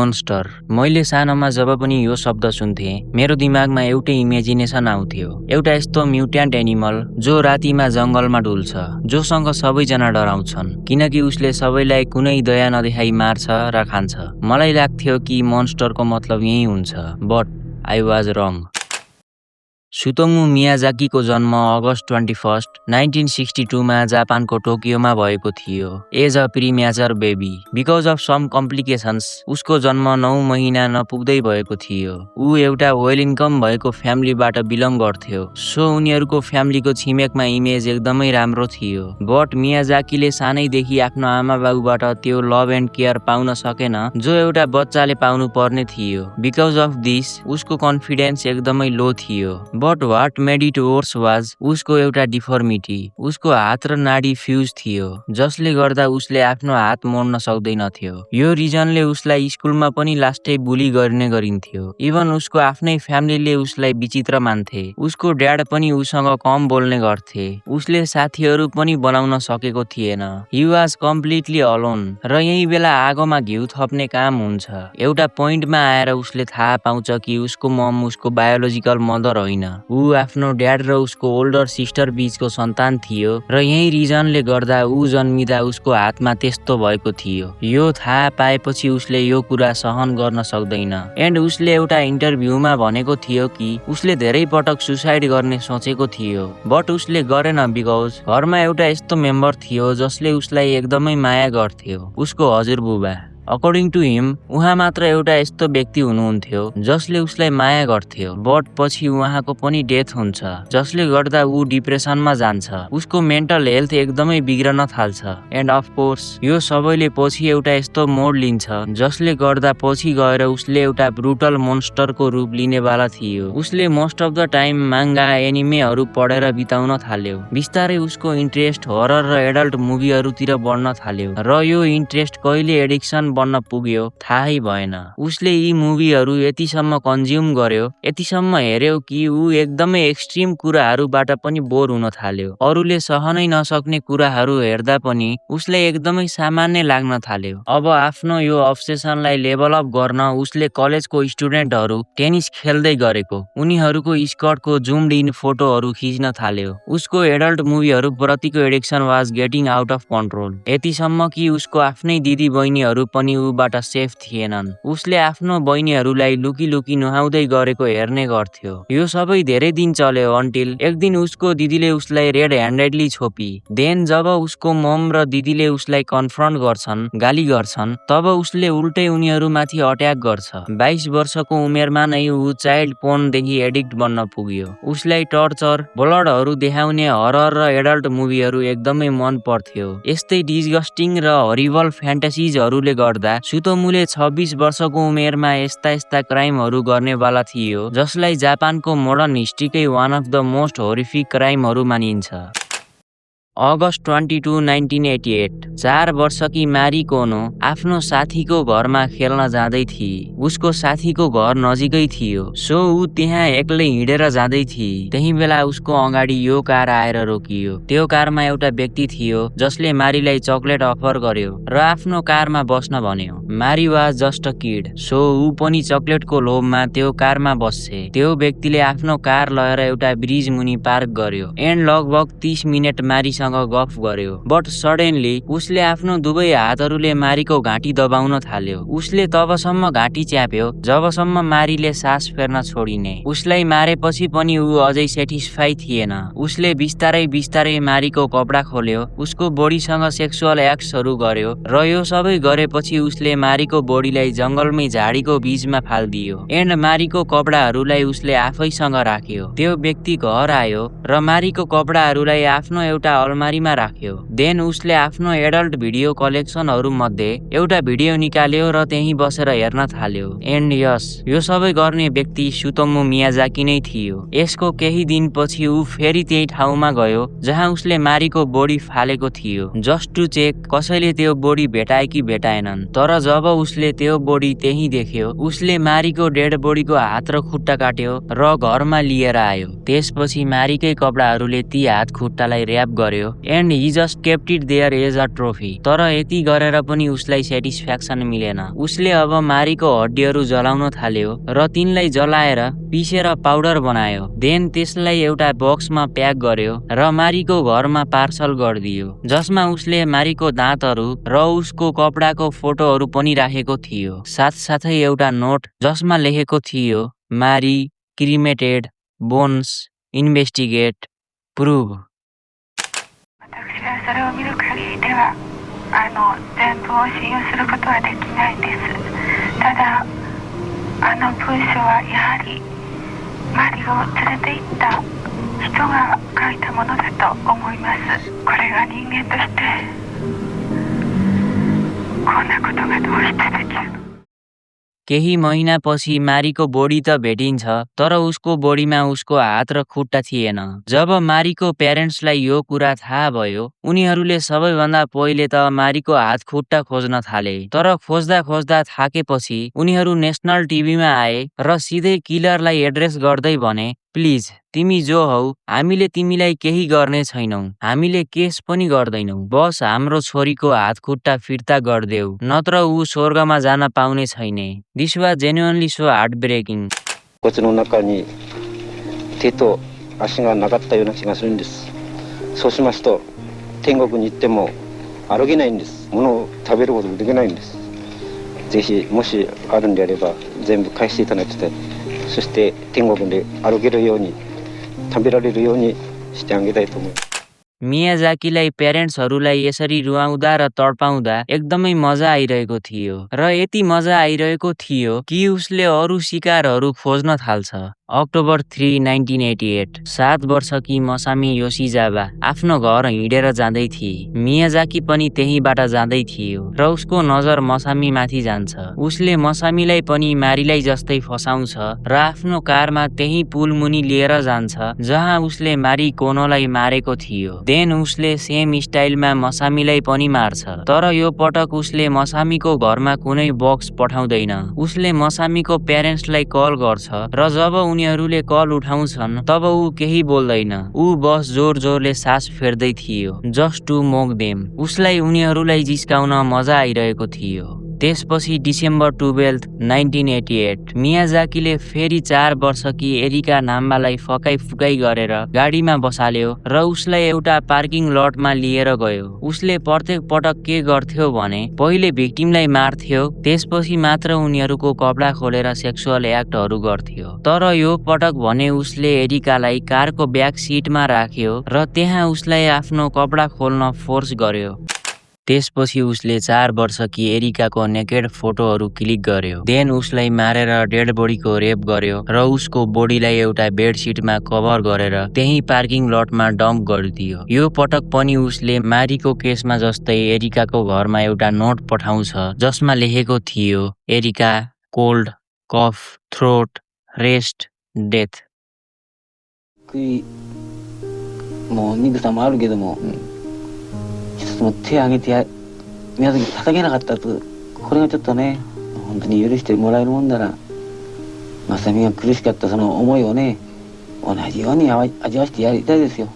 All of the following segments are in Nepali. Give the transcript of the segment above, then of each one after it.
मोन्स्टर। मैले सानोमा जब पनि यो शब्द सुन्थे मेरो दिमागमा एउटै इमेजिनेसन आउँथ्यो। एउटा यस्तो म्युट्यान्ट एनिमल जो रातिमा जंगलमा डुल्छ, जोसँग सबैजना डराउँछन् किनकि उसले सबैलाई कुनै दया नदेखाई मार्छ र खान्छ। मलाई लाग्थ्यो कि मोन्स्टरको मतलब यही हुन्छ, but I was wrong. Tsutomu मियाजाकीको जन्म अगस्ट 21, 1962 मा जापानको टोकियोमा भएको थियो। As a premature baby because of some complications उसको जन्म 9 महिना नपुग्दै भएको थियो। ऊ एउटा वेल इन्कम भएको फ्यामिलीबाट बिलङ गर्थ्यो, सो उनीहरूको फ्यामिलीको छिमेकमा इमेज एकदमै राम्रो थियो। बट मियाजाकीले सानैदेखि आफ्नो आमा बाबुबाट त्यो लभ एन्ड केयर पाउन सकेन जो एउटा बच्चाले पाउनु पर्ने थियो। बिकज अफ दिस उसको कन्फिडेन्स एकदमै लो थियो। But what made it worse was उसको एउटा डिफर्मिटी। उसको हात र नाडी फ्युज थियो, जसले गर्दा उसले आफ्नो हात मोड्न सक्दैनथ्यो। यो रिजनले उसलाई स्कुलमा पनि लास्टै बुली गर्ने गरिन्थ्यो। इभन उसको आफ्नै फ्यामिलीले उसलाई विचित्र मान्थे। उसको ड्याड पनि उसँग कम बोल्ने गर्थे। उसले साथीहरू पनि बनाउन सकेको थिएन। He was completely alone. र यही बेला आगोमा घिउ थप्ने काम हुन्छ। एउटा पोइन्टमा आएर उसले थाहा पाउँछ कि उसको मम उसको बायोलोजिकल मदर होइन, ऊ आफ्नो ड्याड र उसको ओल्डर सिस्टर बीचको सन्तान थियो र यही रिजनले गर्दा ऊ जन्मिँदा उसको हातमा त्यस्तो भएको थियो। यो थाहा पाएपछि उसले यो कुरा सहन गर्न सक्दैन एन्ड उसले एउटा इन्टरभ्यूमा भनेको थियो कि उसले धेरै पटक सुसाइड गर्ने सोचेको थियो, बट उसले गरेन बिकज घरमा एउटा यस्तो मेम्बर थियो जसले उसलाई एकदमै माया गर्थ्यो, उसको हजुरबुबा। अकर्डिङ टु हिम उहाँ मात्र एउटा यस्तो व्यक्ति हुनुहुन्थ्यो जसले उसलाई माया गर्थ्यो, बट पछि उहाँको पनि डेथ हुन्छ जसले गर्दा ऊ डिप्रेसनमा जान्छ। उसको मेन्टल हेल्थ एकदमै बिग्रन थाल्छ एन्ड अफ कोर्स यो सबैले पछि एउटा यस्तो मोड लिन्छ जसले गर्दा पछि गएर उसले एउटा ब्रुटल मोन्स्टरको रूप लिनेवाला थियो। उसले मोस्ट अफ द टाइम मांगा एनिमेहरू पढेर बिताउन थाल्यो। बिस्तारै उसको इन्ट्रेस्ट हरर र एडल्ट मुभीहरूतिर बढ्न थाल्यो र यो इन्ट्रेस्ट कहिले एडिक्सन बन्न पुग्यो थाहै भएन। उसले यी मुभीहरू यतिसम्म कन्ज्युम गर्यो, यतिसम्म हेर्यो कि ऊ एकदमै एक्सट्रिम कुराहरूबाट पनि बोर हुन थाल्यो। अरूले सहनै नसक्ने कुराहरू हेर्दा पनि उसले एकदमै सामान्य लाग्न थाल्यो। अब आफ्नो यो अब्सेसनलाई लेभल अप गर्न उसले कलेजको स्टुडेन्टहरू टेनिस खेल्दै गरेको उनीहरूको स्कर्टको जुम्ड इन फोटोहरू खिच्न थाल्यो। उसको एडल्ट मुभीहरू प्रतिको addiction was getting out of control, यतिसम्म कि उसको आफ्नै दिदी बहिनीहरू पनि ऊबाट सेफ थिएनन्। उसले आफ्नो बहिनीहरूलाई लुकी लुकी नुहाउँदै गरेको हेर्ने गर्थ्यो। यो सबै धेरै दिन चल्यो अन्टिल एक दिन उसको दिदीले उसलाई रेड ह्यान्डेडली छोपी। देन जब उसको मम र दिदीले उसलाई कन्फ्रन्ट गर्छन्, गाली गर्छन्, तब उसले उल्टै उनीहरूमाथि अट्याक गर्छ। 22 वर्षको उमेरमा नै ऊ चाइल्ड पोर्नदेखि एडिक्ट बन्न पुग्यो। उसलाई टर्चर, ब्लडहरू देखाउने हरर र एडल्ट मुभीहरू एकदमै मन पर्थ्यो। यस्तै डिस्गस्टिङ र हरिबल फ्यान्टेसिजहरूले गर्दा सुतोमुले 26 वर्षको उमेरमा यस्ता क्राइमहरू गर्नेवाला थियो जसलाई जापानको मोडर्न हिस्ट्रीकै one of the most horrific क्राइमहरू मानिन्छ। अगस्ट 22, 1988 4 वर्षकी मारी कोनो आफ्नो साथीको घरमा खेल्न जाँदै थिए। उसको साथीको घर नजिकै थियो, सो ऊ त्यहाँ एक्लै हिँडेर जाँदै थिए। त्यही बेला उसको अगाडि यो कार आएर रोकियो। त्यो कारमा एउटा व्यक्ति थियो जसले मारीलाई चकलेट अफर गर्यो र आफ्नो कारमा बस्न भन्यो। Mari was just a kid, so ऊ पनि चकलेटको लोभमा त्यो कारमा बस्छे। त्यो व्यक्तिले आफ्नो कार लगेर एउटा ब्रिज मुनि पार्क गर्यो एन्ड लगभग 30 मिनेट मारी गफ गर्यो। बट सडनली उसले आफ्नो दुवै हातहरूले मारीको घाँटी दबाउन थाल्यो। उसले तबसम्म घाँटी च्याप्यो जबसम्म मारीले सास फेर्न छोडिने। उसलाई मारेपछि पनि ऊ अझै सेटिस्फाई थिएन। उसले बिस्तारै मारीको कपडा खोल्यो, उसको बडीसँग सेक्सुअल एक्ट्सहरू गर्यो र यो सबै गरेपछि उसले मारीको बडीलाई जंगलमै झाडीको बीचमा फाल्दियो एन्ड मारीको कपडाहरूलाई उसले आफैसँग राख्यो। त्यो व्यक्ति घर आयो र मारीको कपडाहरूलाई आफ्नो एउटा अलमारीमा राख्यो। देन उसले आफ्नो एडल्ट भिडियो कलेक्सनहरू मध्ये एउटा भिडियो निकाल्यो र त्यही बसेर हेर्न थाल्यो। एन्ड यस, यो सबै गर्ने व्यक्ति सुतोमु मियाजाकी नै थियो। यसको केही दिनपछि ऊ फेरि त्यही ठाउँमा गयो जहाँ उसले मारीको बडी फालेको थियो, जस्ट टु चेक कसैले त्यो बडी भेटाए कि भेटाएनन्। तर जब उसले त्यो बडी त्यही देख्यो, उसले मारीको डेड बडीको हात र खुट्टा काट्यो र घरमा लिएर आयो। त्यसपछि मारीकै कपडाहरूले ती हात खुट्टालाई र्याप गर्यो गर्यो and he just kept it there as a trophy. तर यति गरेर पनि उसलाई सेटिस्फ्याक्सन मिलेन। उसले अब मारीको हड्डीहरू जलाउन थाल्यो र तिनलाई जलाएर पिसेर पाउडर बनायो। देन त्यसलाई एउटा बक्समा प्याक गर्यो र मारीको घरमा पार्सल गरिदियो, जसमा उसले मारीको दाँतहरू र उसको कपडाको फोटोहरू पनि राखेको थियो। साथसाथै एउटा नोट जसमा लेखेको थियो, मारी क्रिमेटेड, बोन्स इन्भेस्टिगेट, प्रुभ। 私はそれを見る限りでは全部を信用することはできないんです。ただ文章はやはりマリを連れて行った人が書いたものだと思います。これが人間としてこんなことがどうしてできるの。 केही महिनापछि मारीको बोडी त भेटिन्छ, तर उसको बोडीमा उसको हात र खुट्टा थिएन। जब मारीको प्यारेन्ट्सलाई यो कुरा थाहा भयो, उनीहरूले सबैभन्दा पहिले त मारीको हात खुट्टा खोज्न थाले। तर खोज्दा खोज्दा थाकेपछि उनीहरू नेसनल टिभीमा आए र सिधै किलरलाई एड्रेस गर्दै भने, प्लिज तिमी जो हौ, हामीले तिमीलाई केही गर्ने छैनौ, हामीले केस पनि गर्दैनौ, बस हाम्रो छोरीको हात खुट्टा फिर्ता गर्देऊ, नत्र ऊ स्वर्गमा जान पाउने छैन। This was genuinely so heartbreaking. 骨の中に手と足がなかったような気がするんです。そうしますと天国に行っても歩けないんです。物を食べることもできないんです。ぜひもしあるんであれば全部返していただきたい。そして天国で歩けるように食べられるようにしてあげたいと思います。 मियाजाकीलाई प्यारेन्ट्सहरूलाई यसरी रुवाउँदा र तडपाउँदा एकदमै मजा आइरहेको थियो र यति मजा आइरहेको थियो कि उसले अरू शिकारहरू खोज्न थाल्छ। अक्टोबर 3, 1988 7 वर्षकी मसामी योसिजावा आफ्नो घर हिँडेर जाँदै थिए। मियाजाकी पनि त्यहीबाट जाँदै थियो र उसको नजर मसामी माथि जान्छ। उसले मसामीलाई पनि मारीलाई जस्तै फसाउँछ र आफ्नो कारमा त्यही पुल मुनि लिएर जान्छ जहाँ उसले मारी कोनोलाई मारेको थियो। देन उसले सेम स्टाइलमा मसामीलाई पनि मार्छ, तर यो पटक उसले मसामीको घरमा कुनै बक्स पठाउँदैन। उसले मसामीको प्यारेन्ट्सलाई कल गर्छ र जब उनीहरूले कल उठाउँछन् तब ऊ केही बोल्दैन। ऊ बस जोर जोरले सास फेर्दै थियो, जस्ट टु मोक देम। उसलाई उनीहरूलाई जिस्काउन मजा आइरहेको थियो। त्यसपछि डिसेम्बर 12, 1988 मियाजाकीले फेरि 4 वर्षकी एरिका नाम्बालाई फकाइ फुकाइ गरेर गाडीमा बसाल्यो र उसलाई एउटा पार्किङ लटमा लिएर गयो। उसले प्रत्येक पटक के गर्थ्यो भने पहिले भिक्टिमलाई मार्थ्यो, त्यसपछि मात्र उनीहरूको कपडा खोलेर सेक्सुअल एक्टहरू गर्थ्यो। तर यो पटक भने उसले एरिकालाई कारको ब्याक सिटमा राख्यो र त्यहाँ उसलाई आफ्नो कपडा खोल्न फोर्स गर्यो। त्यसपछि उसले 4 वर्षकी एरिकाको नेकेड फोटोहरू क्लिक गर्यो। देन उसलाई मारेर डेड बडीको रेप गर्यो र उसको बडीलाई एउटा बेडसिटमा कभर गरेर त्यही पार्किङ लटमा डम्प गरिदियो। यो पटक पनि उसले मारीको केसमा जस्तै एरिकाको घरमा एउटा नोट पठाउँछ जसमा लेखेको थियो, एरिका, कोल्ड, कफ, थ्रोट, रेस्ट, डेथ। もう鈍さもあるけども、一つも手を挙げて宮崎叩けなかったと、これがちょっとね、本当に許してもらえるもんなら、まさみが苦しかったその思いをね、同じように味わしてやりたいですよ。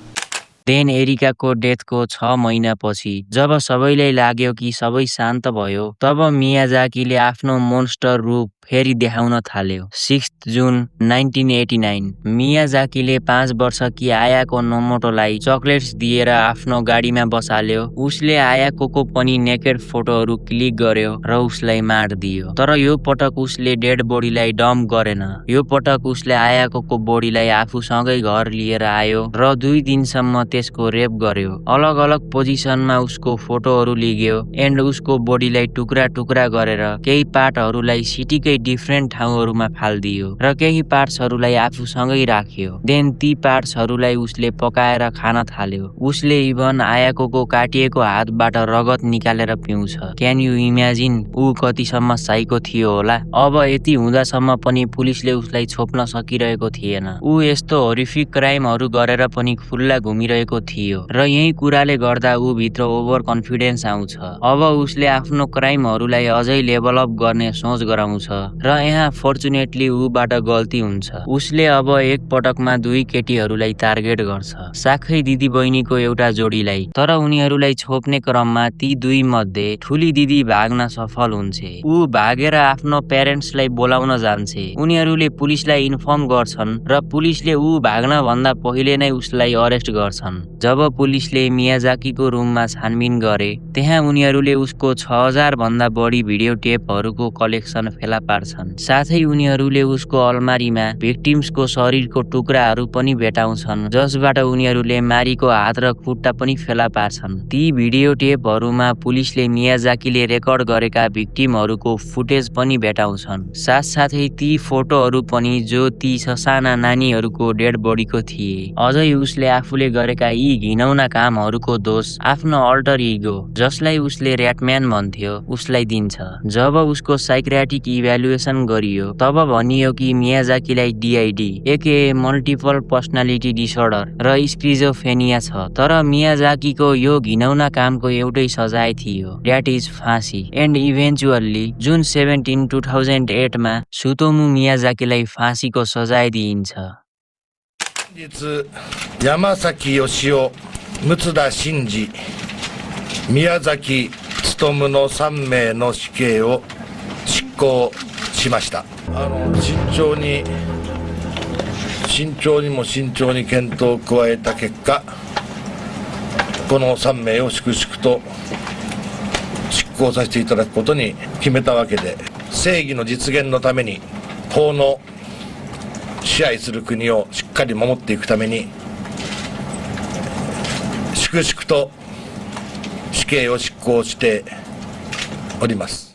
देन एरिकाको डेथको 6 महिनापछि जब सबैलाई लाग्यो कि सबै शान्त भयो, तब मियाजाकीले आफ्नो मोन्स्टर रूप फेरि देखाउन थाल्यो। 6 जुन 1989 मियाजाकीले 5 वर्षकी आयाको नोमोटोलाई चकलेट्स दिएर आफ्नो गाडीमा बसाल्यो। उसले आयाको पनि नेकेड फोटोहरू क्लिक गर्यो र उसलाई मारिदियो। तर यो पटक उसले डेड बडीलाई डम्प गरेन। यो पटक उसले आयाको बडीलाई आफूसँगै घर लिएर आयो र 2 दिनसम्म त्यसको रेप गर्यो। अलग अलग पोजिसनमा उसको फोटोहरू लिग्यो एन्ड उसको बडीलाई टुक्रा टुक्रा गरेर केही पार्टहरूलाई सिटीकै डिफ्रेन्ट ठाउँहरूमा फाल्दियो र केही पार्ट्सहरूलाई आफूसँगै राख्यो। देन ती पार्ट्सहरूलाई उसले पकाएर खान थाल्यो। उसले इभन आयाको काटिएको हातबाट रगत निकालेर पिउँछ। क्यान यु इमेजिन ऊ कतिसम्म साइको थियो होला। अब यति हुँदासम्म पनि पुलिसले उसलाई छोप्न सकिरहेको थिएन। ऊ यस्तो होरिफिक क्राइमहरू गरेर पनि खुल्ला घुमिरहेको थियो र यही कुराले गर्दा ऊ भित्र ओभर कन्फिडेन्स आउँछ। अब उसले आफ्नो क्राइमहरूलाई अझै लेभल अप गर्ने सोच गराउँछ र यहाँ फर्चुनेटली ऊबाट गल्ती हुन्छ। उसले अब एक पटकमा दुई केटीहरूलाई टार्गेट गर्छ, साखै दिदी बहिनीको एउटा जोडीलाई। तर उनीहरूलाई छोप्ने क्रममा ती दुई मध्ये ठुली दिदी भाग्न सफल हुन्छे। ऊ भागेर आफ्नो प्यारेन्ट्सलाई बोलाउन जान्छे। उनीहरूले पुलिसलाई इन्फर्म गर्छन् र पुलिसले ऊ भाग्न भन्दा पहिले नै उसलाई अरेस्ट गर्छन्। जब पुलिसले मियाजाकीको रुममा छानबिन गरे त्यहाँ उनीहरूले उसको 6000 भन्दा बढी भिडियो टेपहरूको कलेक्सन फेला पार्छन्। साथै उनीहरूले उसको अलमारीमा भिक्टिम्सको शरीरको टुक्राहरू पनि भेटाउँछन्, जसबाट उनीहरूले मारीको हात र खुट्टा पनि फेला पार्छन्। ती भिडियो टेपहरूमा पुलिसले मियाजाकीले रेकर्ड गरेका भिक्टिमहरूको फुटेज पनि भेटाउँछन्। साथसाथै ती फोटोहरू पनि जो ती ससाना नानीहरूको डेड बडीको थिए। अझै उसले आफूले गरेका यी घिनौना कामहरूको दोष आफ्नो अल्टर इगो, जसलाई उसले ऱ्याटम्यान भन्थ्यो, उसलाई दिन्छ। जब उसको साइक्रेटिक इभ्यालुएसन गरियो तब भनियो कि मियाजाकीलाई DID aka multiple personality disorder र स्किजोफ्रेनिया छ। तर मियाजाकीको यो घिनौना कामको एउटै सजाय थियो, द्याट इज फाँसी। एन्ड इभेन्चुअल्ली जुन 17, 2008 मा सुतोमु मियाजाकीलाई फाँसीको सजाय दिइन्छ। 山崎義夫、六田真治、宮崎勉の3名の死刑を執行しました。慎重に検討を加えた結果、この3名を粛々と執行させていただくことに決めたわけで、正義の実現のために法の支配する国をしっかり守っていくために粛々と死刑を執行しております。